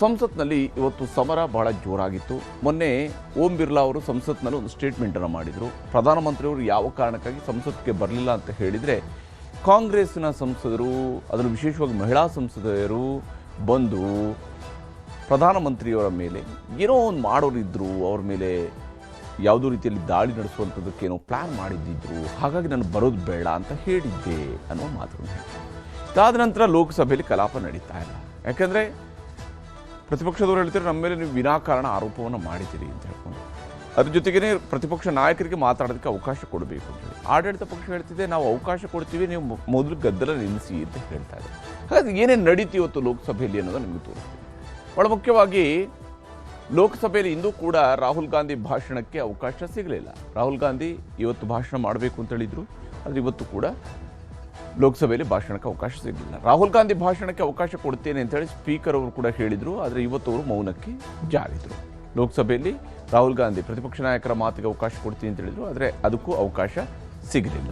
ಸಂಸತ್ನಲ್ಲಿ ಇವತ್ತು ಸಮರ ಬಹಳ ಜೋರಾಗಿತ್ತು. ಮೊನ್ನೆ ಓಂ ಬಿರ್ಲಾ ಅವರು ಸಂಸತ್ನಲ್ಲಿ ಒಂದು ಸ್ಟೇಟ್ಮೆಂಟನ್ನು ಮಾಡಿದರು. ಪ್ರಧಾನಮಂತ್ರಿಯವರು ಯಾವ ಕಾರಣಕ್ಕಾಗಿ ಸಂಸತ್ಗೆ ಬರಲಿಲ್ಲ ಅಂತ ಹೇಳಿದರೆ, ಕಾಂಗ್ರೆಸ್ಸಿನ ಸಂಸದರು, ಅದನ್ನು ವಿಶೇಷವಾಗಿ ಮಹಿಳಾ ಸಂಸದರು ಬಂದು ಪ್ರಧಾನಮಂತ್ರಿಯವರ ಮೇಲೆ ಏನೋ ಒಂದು ಮಾಡೋರಿದ್ದರು, ಅವ್ರ ಮೇಲೆ ಯಾವುದೋ ರೀತಿಯಲ್ಲಿ ದಾಳಿ ನಡೆಸುವಂಥದ್ದಕ್ಕೇನೋ ಪ್ಲ್ಯಾನ್ ಮಾಡಿದ್ದಿದ್ರು, ಹಾಗಾಗಿ ನಾನು ಬರೋದು ಬೇಡ ಅಂತ ಹೇಳಿದ್ದೆ ಅನ್ನೋ ಮಾತನ್ನು ಹೇಳ್ತಾರೆ. ಇದಾದ ನಂತರ ಲೋಕಸಭೆಯಲ್ಲಿ ಕಲಾಪ ನಡೀತಾ ಇಲ್ಲ. ಯಾಕೆಂದರೆ ಪ್ರತಿಪಕ್ಷದವರು ಹೇಳ್ತಾರೆ, ನಮ್ಮ ಮೇಲೆ ನೀವು ವಿನಾಕಾರಣ ಆರೋಪವನ್ನು ಮಾಡಿದ್ದೀರಿ ಅಂತ ಹೇಳ್ಕೊಂಡು. ಅದ್ರ ಜೊತೆಗೇ ಪ್ರತಿಪಕ್ಷ ನಾಯಕರಿಗೆ ಮಾತಾಡೋದಕ್ಕೆ ಅವಕಾಶ ಕೊಡಬೇಕು ಅಂತ ಹೇಳಿ ಆಡಳಿತ ಪಕ್ಷ ಹೇಳ್ತಿದೆ, ನಾವು ಅವಕಾಶ ಕೊಡ್ತೀವಿ, ನೀವು ಮೊದಲು ಗದ್ದಲ ನಿಲ್ಲಿಸಿ ಅಂತ ಹೇಳ್ತಾ ಇದ್ದಾರೆ. ಹಾಗಾಗಿ ಏನೇನು ನಡೀತಿ ಇವತ್ತು ಲೋಕಸಭೆಯಲ್ಲಿ ಅನ್ನೋದು ನಿಮಗೆ ತೋರಿಸ್ತೀವಿ. ಬಹಳ ಮುಖ್ಯವಾಗಿ ಲೋಕಸಭೆಯಲ್ಲಿ ಇಂದು ಕೂಡ ರಾಹುಲ್ ಗಾಂಧಿ ಭಾಷಣಕ್ಕೆ ಅವಕಾಶ ಸಿಗಲಿಲ್ಲ. ರಾಹುಲ್ ಗಾಂಧಿ ಇವತ್ತು ಭಾಷಣ ಮಾಡಬೇಕು ಅಂತ ಹೇಳಿದರು, ಆದರೆ ಇವತ್ತು ಕೂಡ ಲೋಕಸಭೆಯಲ್ಲಿ ಭಾಷಣಕ್ಕೆ ಅವಕಾಶ ಸಿಗಲಿಲ್ಲ. ರಾಹುಲ್ ಗಾಂಧಿ ಭಾಷಣಕ್ಕೆ ಅವಕಾಶ ಕೊಡ್ತೇನೆ ಅಂತೇಳಿ ಸ್ಪೀಕರ್ ಅವರು ಕೂಡ ಹೇಳಿದರು, ಆದರೆ ಇವತ್ತು ಅವರು ಮೌನಕ್ಕೆ ಜಾರಿದರು. ಲೋಕಸಭೆಯಲ್ಲಿ ರಾಹುಲ್ ಗಾಂಧಿ ಪ್ರತಿಪಕ್ಷ ನಾಯಕರ ಮಾತಿಗೆ ಅವಕಾಶ ಕೊಡ್ತೀನಿ ಅಂತ ಹೇಳಿದರು, ಆದರೆ ಅದಕ್ಕೂ ಅವಕಾಶ ಸಿಗಲಿಲ್ಲ.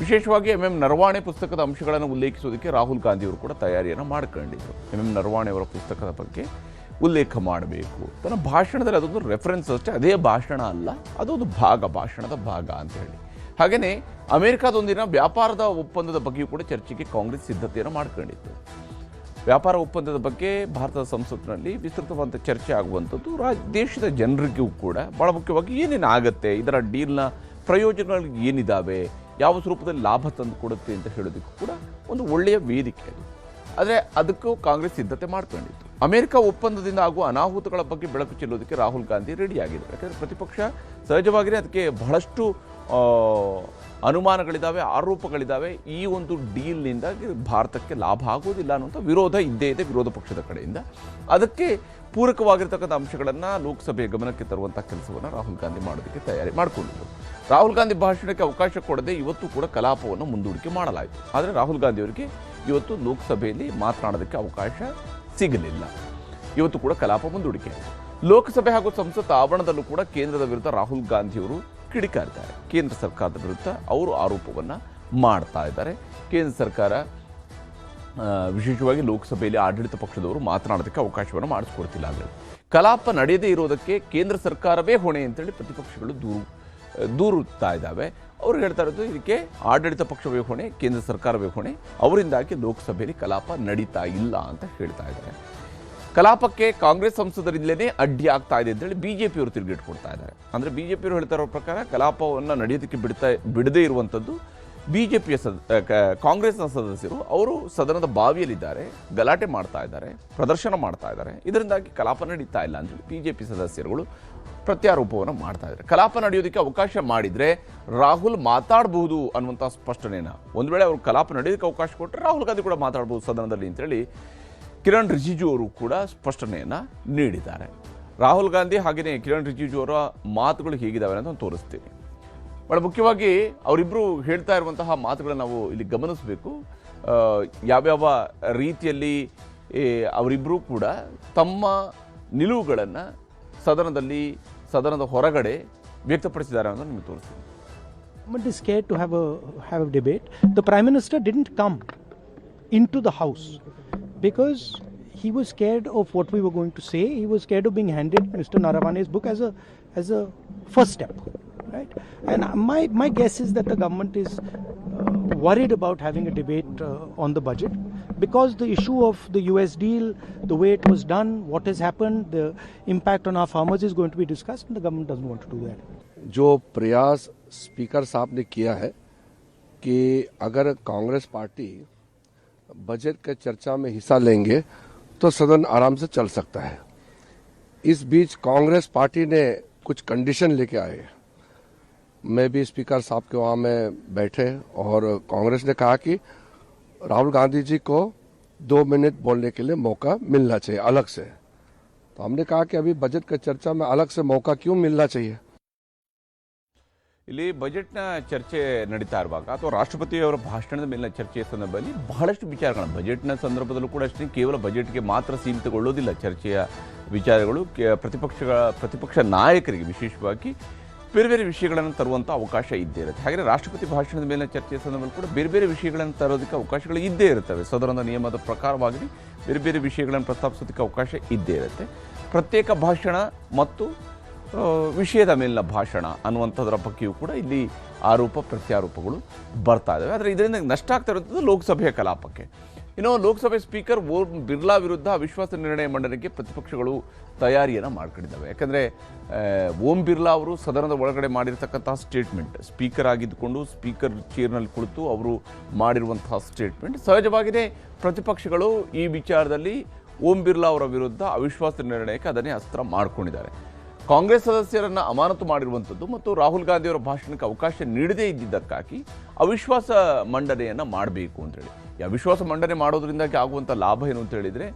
ವಿಶೇಷವಾಗಿ ನರವಾಣೆ ಪುಸ್ತಕದ ಅಂಶಗಳನ್ನು ಉಲ್ಲೇಖಿಸೋದಕ್ಕೆ ರಾಹುಲ್ ಗಾಂಧಿಯವರು ಕೂಡ ತಯಾರಿಯನ್ನು ಮಾಡ್ಕೊಂಡಿದ್ರು. ನರವಾಣೆ ಅವರ ಪುಸ್ತಕದ ಬಗ್ಗೆ ಉಲ್ಲೇಖ ಮಾಡಬೇಕು. ತನ್ನ ಭಾಷಣದಲ್ಲಿ ಅದೊಂದು ರೆಫರೆನ್ಸ್ ಅಷ್ಟೇ, ಅದೇ ಭಾಷಣ ಅಲ್ಲ, ಅದೊಂದು ಭಾಷಣದ ಭಾಗ ಅಂತ ಹೇಳಿ. ಹಾಗೆಯೇ ಅಮೆರಿಕಾದೊಂದಿನ ವ್ಯಾಪಾರದ ಒಪ್ಪಂದದ ಬಗ್ಗೆಯೂ ಕೂಡ ಚರ್ಚೆಗೆ ಕಾಂಗ್ರೆಸ್ ಸಿದ್ಧತೆಯನ್ನು ಮಾಡ್ಕೊಂಡಿತ್ತು. ವ್ಯಾಪಾರ ಒಪ್ಪಂದದ ಬಗ್ಗೆ ಭಾರತದ ಸಂಸತ್ತಿನಲ್ಲಿ ವಿಸ್ತೃತವಾದ ಚರ್ಚೆ ಆಗುವಂಥದ್ದು ದೇಶದ ಜನರಿಗೂ ಕೂಡ ಭಾಳ ಮುಖ್ಯವಾಗಿ ಏನೇನು ಆಗುತ್ತೆ, ಇದರ ಡೀಲ್ನ ಪ್ರಯೋಜನಗಳು ಏನಿದ್ದಾವೆ, ಯಾವ ಸ್ವರೂಪದಲ್ಲಿ ಲಾಭ ತಂದು ಕೊಡುತ್ತೆ ಅಂತ ಹೇಳೋದಕ್ಕೂ ಕೂಡ ಒಂದು ಒಳ್ಳೆಯ ವೇದಿಕೆ ಅದು. ಆದರೆ ಅದಕ್ಕೂ ಕಾಂಗ್ರೆಸ್ ಸಿದ್ಧತೆ ಮಾಡ್ಕೊಂಡಿತ್ತು. ಅಮೆರಿಕ ಒಪ್ಪಂದದಿಂದ ಆಗುವ ಅನಾಹುತಗಳ ಬಗ್ಗೆ ಬೆಳಕು ಚೆಲ್ಲೋದಕ್ಕೆ ರಾಹುಲ್ ಗಾಂಧಿ ರೆಡಿಯಾಗಿದ್ದಾರೆ. ಯಾಕಂದರೆ ಪ್ರತಿಪಕ್ಷ ಸಹಜವಾಗಿಯೇ ಅದಕ್ಕೆ ಬಹಳಷ್ಟು ಅನುಮಾನಗಳಿದ್ದಾವೆ, ಆರೋಪಗಳಿದ್ದಾವೆ. ಈ ಒಂದು ಡೀಲ್ನಿಂದಾಗಿ ಭಾರತಕ್ಕೆ ಲಾಭ ಆಗೋದಿಲ್ಲ ಅನ್ನುವಂಥ ವಿರೋಧ ಇದ್ದೇ ಇದೆ ವಿರೋಧ ಪಕ್ಷದ ಕಡೆಯಿಂದ. ಅದಕ್ಕೆ ಪೂರಕವಾಗಿರ್ತಕ್ಕಂಥ ಅಂಶಗಳನ್ನು ಲೋಕಸಭೆಯ ಗಮನಕ್ಕೆ ತರುವಂಥ ಕೆಲಸವನ್ನು ರಾಹುಲ್ ಗಾಂಧಿ ಮಾಡೋದಕ್ಕೆ ತಯಾರಿ ಮಾಡಿಕೊಂಡಿದ್ದರು. ರಾಹುಲ್ ಗಾಂಧಿ ಭಾಷಣಕ್ಕೆ ಅವಕಾಶ ಕೊಡದೆ ಇವತ್ತು ಕೂಡ ಕಲಾಪವನ್ನು ಮುಂದೂಡಿಕೆ ಮಾಡಲಾಯಿತು. ಆದರೆ ರಾಹುಲ್ ಗಾಂಧಿ ಅವರಿಗೆ ಇವತ್ತು ಲೋಕಸಭೆಯಲ್ಲಿ ಮಾತನಾಡೋದಕ್ಕೆ ಅವಕಾಶ ಸಿಗಲಿಲ್ಲ. ಇವತ್ತು ಕೂಡ ಕಲಾಪ ಮುಂದೂಡಿಕೆ ಆಯಿತು. ಲೋಕಸಭೆ ಹಾಗೂ ಸಂಸತ್ ಆವರಣದಲ್ಲೂ ಕೂಡ ಕೇಂದ್ರದ ವಿರುದ್ಧ ರಾಹುಲ್ ಗಾಂಧಿಯವರು ಕಿಡಿಕಾರ್ತಾರೆ. ಕೇಂದ್ರ ಸರ್ಕಾರದ ವಿರುದ್ಧ ಅವರು ಆರೋಪವನ್ನು ಮಾಡ್ತಾ ಇದ್ದಾರೆ. ಕೇಂದ್ರ ಸರ್ಕಾರ ವಿಶೇಷವಾಗಿ ಲೋಕಸಭೆಯಲ್ಲಿ ಆಡಳಿತ ಪಕ್ಷದವರು ಮಾತನಾಡೋದಕ್ಕೆ ಅವಕಾಶವನ್ನು ಮಾಡಿಸ್ಕೊಡ್ತಿಲ್ಲ ಅಂದರೆ ಕಲಾಪ ನಡೆಯದೇ ಇರೋದಕ್ಕೆ ಕೇಂದ್ರ ಸರ್ಕಾರವೇ ಹೊಣೆ ಅಂತೇಳಿ ಪ್ರತಿಪಕ್ಷಗಳು ದೂರುತ್ತಾ ಇದ್ದಾವೆ. ಅವರು ಹೇಳ್ತಾ ಇರೋದು, ಇದಕ್ಕೆ ಆಡಳಿತ ಪಕ್ಷವೇ ಹೊಣೆ, ಕೇಂದ್ರ ಸರ್ಕಾರವೇ ಹೊಣೆ, ಅವರಿಂದಾಗಿ ಲೋಕಸಭೆಯಲ್ಲಿ ಕಲಾಪ ನಡೀತಾ ಇಲ್ಲ ಅಂತ ಹೇಳ್ತಾ ಇದ್ದಾರೆ. ಕಲಾಪಕ್ಕೆ ಕಾಂಗ್ರೆಸ್ ಸಂಸದರಿಂದಲೇ ಅಡ್ಡಿ ಆಗ್ತಾ ಇದೆ ಅಂತೇಳಿ ಬಿಜೆಪಿಯವರು ತಿರುಗೇಟು ಕೊಡ್ತಾ ಇದ್ದಾರೆ. ಅಂದರೆ ಬಿಜೆಪಿಯವರು ಹೇಳ್ತಾ ಇರೋ ಪ್ರಕಾರ ಕಲಾಪವನ್ನು ನಡೆಯೋದಕ್ಕೆ ಬಿಡದೇ ಇರುವಂಥದ್ದು ಬಿಜೆಪಿಯ ಕಾಂಗ್ರೆಸ್ನ ಸದಸ್ಯರು ಅವರು ಸದನದ ಬಾವಿಯಲ್ಲಿದ್ದಾರೆ, ಗಲಾಟೆ ಮಾಡ್ತಾ ಇದ್ದಾರೆ, ಪ್ರದರ್ಶನ ಮಾಡ್ತಾ ಇದ್ದಾರೆ, ಇದರಿಂದಾಗಿ ಕಲಾಪ ನಡೀತಾ ಇಲ್ಲ ಅಂತೇಳಿ ಬಿಜೆಪಿ ಸದಸ್ಯರುಗಳು ಪ್ರತ್ಯಾರೋಪವನ್ನು ಮಾಡ್ತಾ ಇದ್ದಾರೆ. ಕಲಾಪ ನಡೆಯೋದಕ್ಕೆ ಅವಕಾಶ ಮಾಡಿದರೆ ರಾಹುಲ್ ಮಾತಾಡಬಹುದು ಅನ್ನುವಂಥ ಸ್ಪಷ್ಟನೆಯನ್ನು, ಒಂದು ವೇಳೆ ಅವರು ಕಲಾಪ ನಡೆಯೋದಕ್ಕೆ ಅವಕಾಶ ಕೊಟ್ಟರೆ ರಾಹುಲ್ ಗಾಂಧಿ ಕೂಡ ಮಾತಾಡ್ಬೋದು ಸದನದಲ್ಲಿ ಅಂತೇಳಿ ಕಿರಣ್ ರಿಜಿಜು ಅವರು ಕೂಡ ಸ್ಪಷ್ಟನೆಯನ್ನು ನೀಡಿದ್ದಾರೆ. ರಾಹುಲ್ ಗಾಂಧಿ ಹಾಗೆಯೇ ಕಿರಣ್ ರಿಜಿಜು ಅವರ ಮಾತುಗಳು ಹೇಗಿದ್ದಾವೆ ಅಂತ ತೋರಿಸ್ತೀನಿ. ಭಾಳ ಮುಖ್ಯವಾಗಿ ಅವರಿಬ್ಬರು ಹೇಳ್ತಾ ಇರುವಂತಹ ಮಾತುಗಳನ್ನು ನಾವು ಇಲ್ಲಿ ಗಮನಿಸಬೇಕು. ಯಾವ್ಯಾವ ರೀತಿಯಲ್ಲಿ ಅವರಿಬ್ಬರೂ ಕೂಡ ತಮ್ಮ ನಿಲುವುಗಳನ್ನು ಸದನದ ಹೊರಗಡೆ ವ್ಯಕ್ತಪಡಿಸಿದ್ದಾರೆ ಅಂತ ನಿಮಗೆ ತೋರಿಸ್ತೀನಿ. Government is scared to have a debate. The Prime Minister didn't come into the House because he was scared of what we were going to say. He was scared of being handed Mr. Naravane's book as a first step, right? And my guess is that the government is worried about having a debate on the budget because the issue of the US deal, the way it was done, what has happened, the impact on our farmers is going to be discussed, and the government doesn't want to do that. जो प्रयास speaker साहब ने किया है कि अगर Congress party budget के चर्चा में हिस्सा लेंगे तो सदन आराम से चल सकता है. इस बीच कांग्रेस पार्टी ने कुछ कंडीशन लेके आए. मैं भी स्पीकर साहब के वहाँ में बैठे और कांग्रेस ने कहा कि राहुल गांधी जी को 2 मिनट बोलने के लिए मौका मिलना चाहिए अलग से. तो हमने कहा कि अभी बजट की चर्चा में अलग से मौका क्यों मिलना चाहिए. ಇಲ್ಲಿ ಬಜೆಟ್ನ ಚರ್ಚೆ ನಡೀತಾ ಇರುವಾಗ ಅಥವಾ ರಾಷ್ಟ್ರಪತಿಯವರ ಭಾಷಣದ ಮೇಲಿನ ಚರ್ಚೆಯ ಸಂದರ್ಭದಲ್ಲಿ ಬಹಳಷ್ಟು ವಿಚಾರಗಳು ಬಜೆಟ್ನ ಸಂದರ್ಭದಲ್ಲೂ ಕೂಡ ಅಷ್ಟೇ ಕೇವಲ ಬಜೆಟ್ಗೆ ಮಾತ್ರ ಸೀಮಿತಗೊಳ್ಳೋದಿಲ್ಲ. ಚರ್ಚೆಯ ವಿಚಾರಗಳು ಪ್ರತಿಪಕ್ಷ ನಾಯಕರಿಗೆ ವಿಶೇಷವಾಗಿ ಬೇರೆ ಬೇರೆ ವಿಷಯಗಳನ್ನು ತರುವಂಥ ಅವಕಾಶ ಇದ್ದೇ ಇರುತ್ತೆ. ಹಾಗೆ ರಾಷ್ಟ್ರಪತಿ ಭಾಷಣದ ಮೇಲಿನ ಚರ್ಚೆಯ ಸಂದರ್ಭದಲ್ಲಿ ಕೂಡ ಬೇರೆ ಬೇರೆ ವಿಷಯಗಳನ್ನು ತರೋದಕ್ಕೆ ಅವಕಾಶಗಳು ಇದ್ದೇ ಇರ್ತವೆ. ಸದನದ ನಿಯಮದ ಪ್ರಕಾರವಾಗಿ ಬೇರೆ ಬೇರೆ ವಿಷಯಗಳನ್ನು ಪ್ರಸ್ತಾಪಿಸೋದಕ್ಕೆ ಅವಕಾಶ ಇದ್ದೇ ಇರುತ್ತೆ. ಪ್ರತ್ಯೇಕ ಭಾಷಣ ಮತ್ತು ವಿಷಯದ ಮೇಲಿನ ಭಾಷಣ ಅನ್ನುವಂಥದ್ರ ಬಗ್ಗೆಯೂ ಕೂಡ ಇಲ್ಲಿ ಆರೋಪ ಪ್ರತ್ಯಾರೋಪಗಳು ಬರ್ತಾ ಇದ್ದಾವೆ. ಆದರೆ ಇದರಿಂದ ನಷ್ಟ ಆಗ್ತಾ ಇರುವಂಥದ್ದು ಲೋಕಸಭೆಯ ಕಲಾಪಕ್ಕೆ. ಇನ್ನು ಲೋಕಸಭೆ ಸ್ಪೀಕರ್ ಓಂ ಬಿರ್ಲಾ ವಿರುದ್ಧ ಅವಿಶ್ವಾಸ ನಿರ್ಣಯ ಮಂಡನೆಗೆ ಪ್ರತಿಪಕ್ಷಗಳು ತಯಾರಿಯನ್ನು ಮಾಡ್ಕೊಂಡಿದ್ದಾವೆ. ಯಾಕಂದರೆ ಓಂ ಬಿರ್ಲಾ ಅವರು ಸದನದ ಒಳಗಡೆ ಮಾಡಿರ್ತಕ್ಕಂತಹ ಸ್ಟೇಟ್ಮೆಂಟ್, ಸ್ಪೀಕರ್ ಆಗಿದ್ದುಕೊಂಡು ಸ್ಪೀಕರ್ ಚೇರ್ನಲ್ಲಿ ಕುಳಿತು ಅವರು ಮಾಡಿರುವಂತಹ ಸ್ಟೇಟ್ಮೆಂಟ್, ಸಹಜವಾಗಿಯೇ ಪ್ರತಿಪಕ್ಷಗಳು ಈ ವಿಚಾರದಲ್ಲಿ ಓಂ ಬಿರ್ಲಾ ಅವರ ವಿರುದ್ಧ ಅವಿಶ್ವಾಸ ನಿರ್ಣಯಕ್ಕೆ ಅದನ್ನೇ ಅಸ್ತ್ರ ಮಾಡಿಕೊಂಡಿದ್ದಾರೆ. ಕಾಂಗ್ರೆಸ್ ಸದಸ್ಯರನ್ನು ಅಮಾನತು ಮಾಡಿರುವಂಥದ್ದು ಮತ್ತು ರಾಹುಲ್ ಗಾಂಧಿಯವರ ಭಾಷಣಕ್ಕೆ ಅವಕಾಶ ನೀಡದೇ ಇದ್ದಿದ್ದಕ್ಕಾಗಿ ಅವಿಶ್ವಾಸ ಮಂಡನೆಯನ್ನು ಮಾಡಬೇಕು ಅಂತೇಳಿ. ಈ ಅವಿಶ್ವಾಸ ಮಂಡನೆ ಮಾಡೋದ್ರಿಂದಾಗಿ ಆಗುವಂಥ ಲಾಭ ಏನು ಅಂತ ಹೇಳಿದರೆ,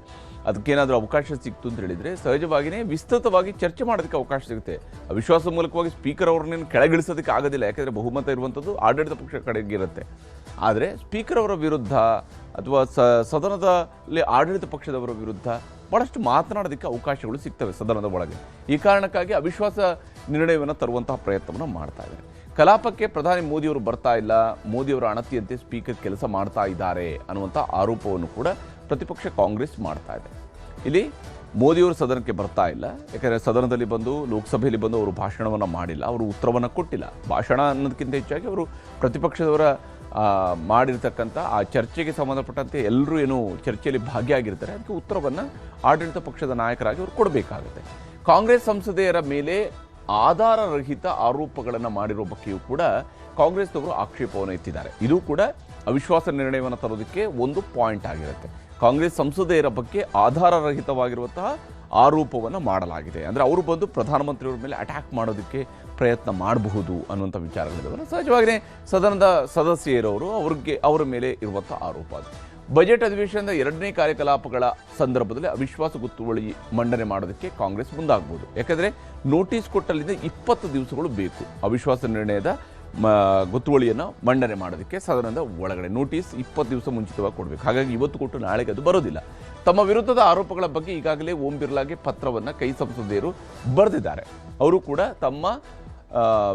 ಅದಕ್ಕೇನಾದರೂ ಅವಕಾಶ ಸಿಕ್ತು ಅಂತ ಹೇಳಿದರೆ ಸಹಜವಾಗಿಯೇ ವಿಸ್ತೃತವಾಗಿ ಚರ್ಚೆ ಮಾಡೋದಕ್ಕೆ ಅವಕಾಶ ಸಿಗುತ್ತೆ. ಅವಿಶ್ವಾಸ ಮೂಲಕವಾಗಿ ಸ್ಪೀಕರ್ ಅವ್ರನ್ನೇನು ಕೆಳಗಿಳಿಸೋದಕ್ಕೆ ಆಗೋದಿಲ್ಲ, ಯಾಕೆಂದರೆ ಬಹುಮತ ಇರುವಂಥದ್ದು ಆಡಳಿತ ಪಕ್ಷ ಕಡೆಗೆ ಇರುತ್ತೆ. ಆದರೆ ಸ್ಪೀಕರ್ ಅವರ ವಿರುದ್ಧ ಅಥವಾ ಸದನದಲ್ಲಿ ಆಡಳಿತ ಪಕ್ಷದವರ ವಿರುದ್ಧ ಭಾಳಷ್ಟು ಮಾತನಾಡೋದಕ್ಕೆ ಅವಕಾಶಗಳು ಸಿಗ್ತವೆ ಸದನದ ಒಳಗೆ. ಈ ಕಾರಣಕ್ಕಾಗಿ ಅವಿಶ್ವಾಸ ನಿರ್ಣಯವನ್ನು ತರುವಂತಹ ಪ್ರಯತ್ನವನ್ನು ಮಾಡ್ತಾ ಇದ್ದಾರೆ. ಕಲಾಪಕ್ಕೆ ಪ್ರಧಾನಿ ಮೋದಿಯವರು ಬರ್ತಾ ಇಲ್ಲ, ಮೋದಿಯವರ ಅಣತಿಯಂತೆ ಸ್ಪೀಕರ್ ಕೆಲಸ ಮಾಡ್ತಾ ಇದ್ದಾರೆ ಅನ್ನುವಂಥ ಆರೋಪವನ್ನು ಕೂಡ ಪ್ರತಿಪಕ್ಷ ಕಾಂಗ್ರೆಸ್ ಮಾಡ್ತಾ ಇದೆ. ಇಲ್ಲಿ ಮೋದಿಯವರು ಸದನಕ್ಕೆ ಬರ್ತಾ ಇಲ್ಲ, ಯಾಕಂದರೆ ಸದನದಲ್ಲಿ ಬಂದು ಲೋಕಸಭೆಯಲ್ಲಿ ಬಂದು ಅವರು ಭಾಷಣವನ್ನು ಮಾಡಿಲ್ಲ, ಅವರು ಉತ್ತರವನ್ನು ಕೊಟ್ಟಿಲ್ಲ. ಭಾಷಣ ಅನ್ನೋದಕ್ಕಿಂತ ಹೆಚ್ಚಾಗಿ ಅವರು ಪ್ರತಿಪಕ್ಷದವರ ಮಾಡಿರ್ತಕ್ಕಂಥ ಆ ಚರ್ಚೆಗೆ ಸಂಬಂಧಪಟ್ಟಂತೆ ಎಲ್ಲರೂ ಏನು ಚರ್ಚೆಯಲ್ಲಿ ಭಾಗಿಯಾಗಿರ್ತಾರೆ, ಅದಕ್ಕೆ ಉತ್ತರವನ್ನು ಆಡಳಿತ ಪಕ್ಷದ ನಾಯಕರಾಗಿ ಅವರು ಕೊಡಬೇಕಾಗುತ್ತೆ. ಕಾಂಗ್ರೆಸ್ ಸಂಸದೆಯರ ಮೇಲೆ ಆಧಾರರಹಿತ ಆರೋಪಗಳನ್ನು ಮಾಡಿರೋ ಬಗ್ಗೆಯೂ ಕೂಡ ಕಾಂಗ್ರೆಸ್ನವರು ಆಕ್ಷೇಪವನ್ನು ಎತ್ತಿದ್ದಾರೆ. ಇದು ಕೂಡ ಅವಿಶ್ವಾಸ ನಿರ್ಣಯವನ್ನು ತರೋದಕ್ಕೆ ಒಂದು ಪಾಯಿಂಟ್ ಆಗಿರುತ್ತೆ. ಕಾಂಗ್ರೆಸ್ ಸಂಸದೆಯರ ಬಗ್ಗೆ ಆಧಾರರಹಿತವಾಗಿರುವಂತಹ ಆರೋಪವನ್ನು ಮಾಡಲಾಗಿದೆ, ಅಂದರೆ ಅವರು ಬಂದು ಪ್ರಧಾನಮಂತ್ರಿಯವರ ಮೇಲೆ ಅಟ್ಯಾಕ್ ಮಾಡೋದಕ್ಕೆ ಪ್ರಯತ್ನ ಮಾಡಬಹುದು ಅನ್ನುವಂಥ ವಿಚಾರಗಳಿದ್ದಾವೆ. ಸಹಜವಾಗಿಯೇ ಸದನದ ಸದಸ್ಯರವರು ಅವರ ಮೇಲೆ ಇರುವಂಥ ಆರೋಪ ಅದು. ಬಜೆಟ್ ಅಧಿವೇಶನದ 2ನೇ ಕಾರ್ಯಕಲಾಪಗಳ ಸಂದರ್ಭದಲ್ಲಿ ಅವಿಶ್ವಾಸ ಗೊತ್ತುವಳಿ ಮಂಡನೆ ಮಾಡೋದಕ್ಕೆ ಕಾಂಗ್ರೆಸ್ ಮುಂದಾಗಬಹುದು. ಯಾಕಂದರೆ ನೋಟಿಸ್ ಕೊಟ್ಟಲ್ಲಿಂದ 20 ದಿವಸಗಳು ಬೇಕು ಅವಿಶ್ವಾಸ ನಿರ್ಣಯದ ಗೊತ್ತುವಳಿಯನ್ನು ಮಂಡನೆ ಮಾಡೋದಕ್ಕೆ. ಸದನದ ಒಳಗಡೆ ನೋಟಿಸ್ 20 ದಿವಸ ಮುಂಚಿತವಾಗಿ ಕೊಡಬೇಕು. ಹಾಗಾಗಿ ಇವತ್ತು ಕೊಟ್ಟು ನಾಳೆಗೆ ಅದು ಬರೋದಿಲ್ಲ. ತಮ್ಮ ವಿರುದ್ಧದ ಆರೋಪಗಳ ಬಗ್ಗೆ ಈಗಾಗಲೇ ಓಂ ಬಿರ್ಲಾಗೆ ಪತ್ರವನ್ನು ಕೈ ಸಂಸದೆಯರು ಬರೆದಿದ್ದಾರೆ. ಅವರು ಕೂಡ ತಮ್ಮ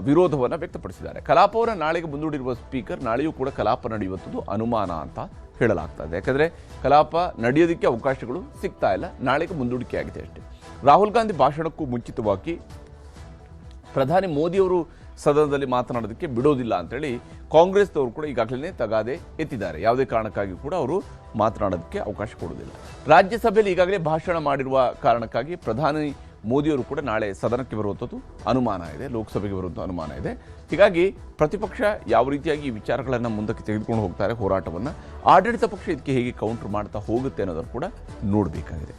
ವಿರೋಧವನ್ನು ವ್ಯಕ್ತಪಡಿಸಿದ್ದಾರೆ. ಕಲಾಪವನ್ನು ನಾಳೆಗೆ ಮುಂದೂಡಿರುವ ಸ್ಪೀಕರ್ ನಾಳೆಯೂ ಕೂಡ ಕಲಾಪ ನಡೆಯುವಂಥದ್ದು ಅನುಮಾನ ಅಂತ ಹೇಳಲಾಗ್ತದೆ. ಯಾಕಂದರೆ ಕಲಾಪ ನಡೆಯೋದಕ್ಕೆ ಅವಕಾಶಗಳು ಸಿಗ್ತಾ ಇಲ್ಲ, ನಾಳೆಗೆ ಮುಂದೂಡಿಕೆ ಆಗಿದೆ ಅಷ್ಟೇ. ರಾಹುಲ್ ಗಾಂಧಿ ಭಾಷಣಕ್ಕೂ ಮುಂಚಿತವಾಗಿ ಪ್ರಧಾನಿ ಮೋದಿಯವರು ಸದನದಲ್ಲಿ ಮಾತನಾಡೋದಕ್ಕೆ ಬಿಡೋದಿಲ್ಲ ಅಂತೇಳಿ ಕಾಂಗ್ರೆಸ್ನವರು ಕೂಡ ಈಗಾಗಲೇ ತಗಾದೆ ಎತ್ತಿದ್ದಾರೆ. ಯಾವುದೇ ಕಾರಣಕ್ಕಾಗಿ ಕೂಡ ಅವರು ಮಾತನಾಡೋದಕ್ಕೆ ಅವಕಾಶ ಕೊಡೋದಿಲ್ಲ. ರಾಜ್ಯಸಭೆಯಲ್ಲಿ ಈಗಾಗಲೇ ಭಾಷಣ ಮಾಡಿರುವ ಕಾರಣಕ್ಕಾಗಿ ಪ್ರಧಾನಿ ಮೋದಿಯವರು ಕೂಡ ನಾಳೆ ಸದನಕ್ಕೆ ಬರುವಂಥದ್ದು ಅನುಮಾನ ಇದೆ, ಲೋಕಸಭೆಗೆ ಬರುವಂಥ ಅನುಮಾನ ಇದೆ. ಹೀಗಾಗಿ ಪ್ರತಿಪಕ್ಷ ಯಾವ ರೀತಿಯಾಗಿ ಈ ವಿಚಾರಗಳನ್ನು ಮುಂದಕ್ಕೆ ತೆಗೆದುಕೊಂಡು ಹೋಗ್ತಾರೆ ಹೋರಾಟವನ್ನು, ಆಡಳಿತ ಪಕ್ಷ ಇದಕ್ಕೆ ಹೇಗೆ ಕೌಂಟರ್ ಮಾಡ್ತಾ ಹೋಗುತ್ತೆ ಅನ್ನೋದನ್ನು ಕೂಡ ನೋಡಬೇಕಾಗಿದೆ.